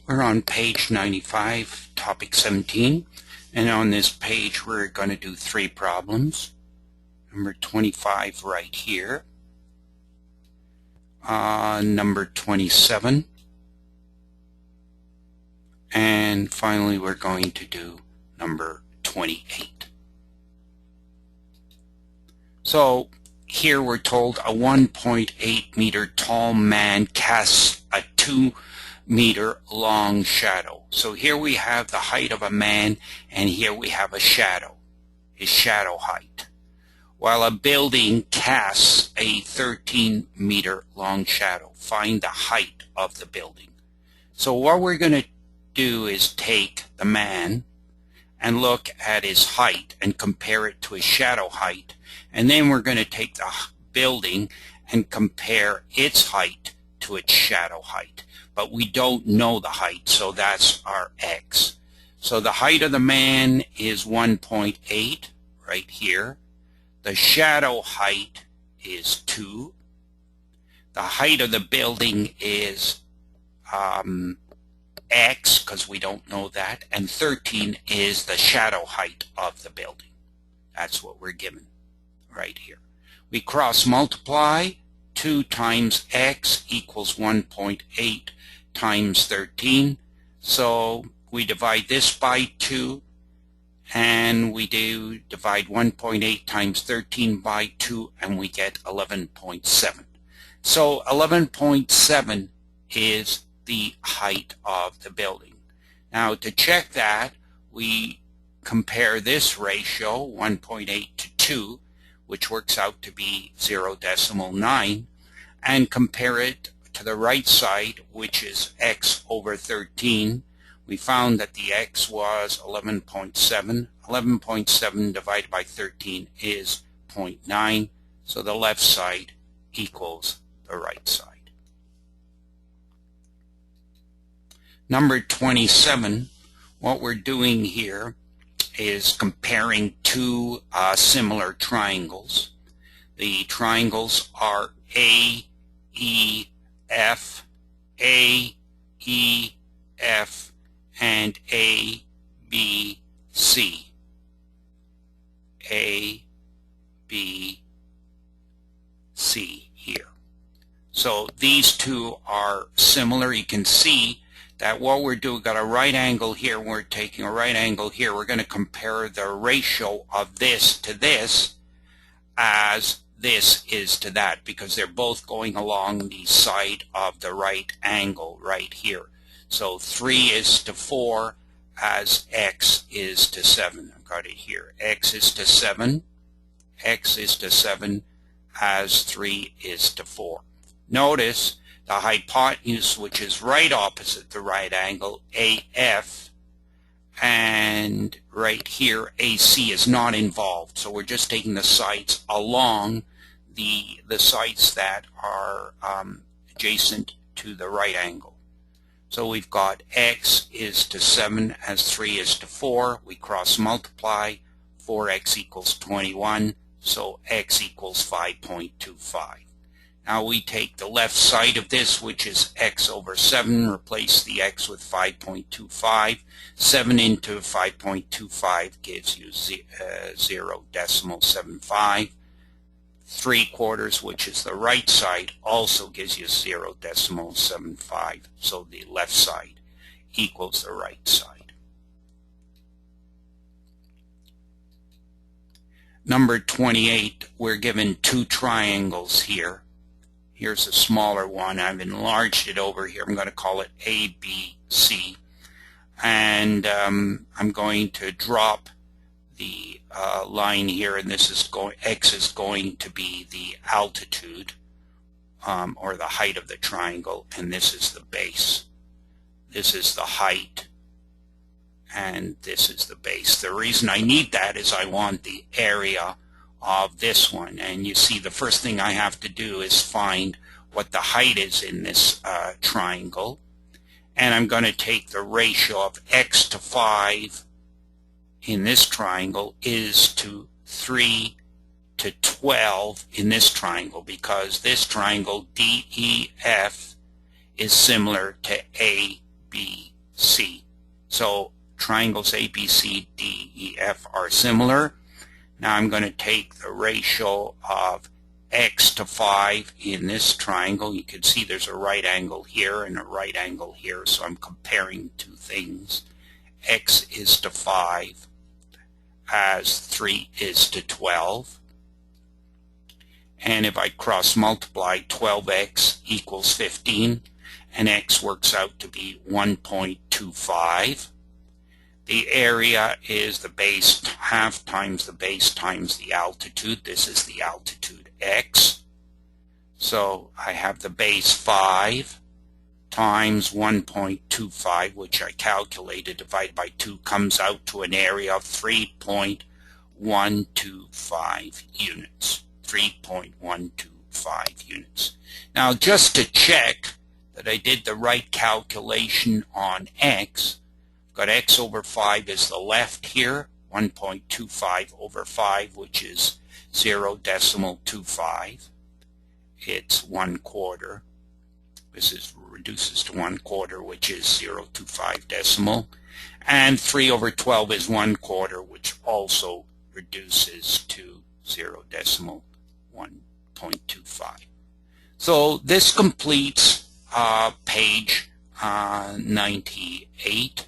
We're on page 95, topic 17, and on this page we're going to do 3 problems. Number 25 right here, number 27, and finally we're going to do number 28. So here we're told a 1.8 meter tall man casts a 2-meter long shadow. So here we have the height of a man, and here we have a shadow, his shadow height. While a building casts a 13-meter long shadow. Find the height of the building. So what we're going to do is take the man and look at his height and compare it to his shadow height, and then we're going to take the building and compare its height to its shadow height. But we don't know the height, so that's our x. So the height of the man is 1.8 right here. The shadow height is 2. The height of the building is x, because we don't know that, and 13 is the shadow height of the building. That's what we're given right here. We cross multiply. 2 times x equals 1.8 times 13. So we divide this by 2, and we do divide 1.8 times 13 by 2, and we get 11.7. So 11.7 is the height of the building. Now to check that, we compare this ratio, 1.8 to 2, which works out to be 0.9, and compare it to the right side, which is x over 13. We found that the x was 11.7. 11.7 divided by 13 is 0.9, so the left side equals the right side. Number 27, what we're doing here is comparing 2 similar triangles. The triangles are AEF, AEF, and ABC. ABC here. So these 2 are similar. You can see that what we're doing, got a right angle here, we're taking a right angle here. We're going to compare the ratio of this to this as this is to that, because they're both going along the side of the right angle right here. So 3 is to 4 as x is to 7. I've got it here. X is to 7. X is to 7 as 3 is to 4. Notice the hypotenuse, which is right opposite the right angle, AF, and right here AC is not involved. So we're just taking the sides along the sides that are adjacent to the right angle. So we've got x is to 7 as 3 is to 4. We cross multiply. 4x equals 21, so x equals 5.25. Now we take the left side of this, which is x over 7, replace the x with 5.25. 7 into 5.25 gives you 0.75. 3/4, which is the right side, also gives you 0.75. So the left side equals the right side. Number 28, we're given 2 triangles here. Here's a smaller one. I've enlarged it over here. I'm going to call it ABC. And I'm going to drop the line here, and this is going, x is going to be the altitude or the height of the triangle, and this is the base. This is the height, and this is the base. The reason I need that is I want the area of this one, and you see the first thing I have to do is find what the height is in this triangle, and I'm going to take the ratio of x to 5 in this triangle is to 3 to 12 in this triangle, because this triangle DEF is similar to ABC. C. So triangles ABCDEF are similar. Now I'm going to take the ratio of x to 5 in this triangle. You can see there's a right angle here and a right angle here, so I'm comparing two things. X is to 5 as 3 is to 12. And if I cross multiply, 12x equals 15, and x works out to be 1.25. The area is the base half times the base times the altitude. This is the altitude x. So I have the base 5 times 1.25, which I calculated, divided by 2, comes out to an area of 3.125 units. 3.125 units. Now, just to check that I did the right calculation on x, I've got x over 5 is the left here, 1.25 over 5, which is 0.25. It's 1/4. This reduces to 1/4, which is 0.25 decimal. And 3 over 12 is 1/4, which also reduces to 0.125. So this completes page 98.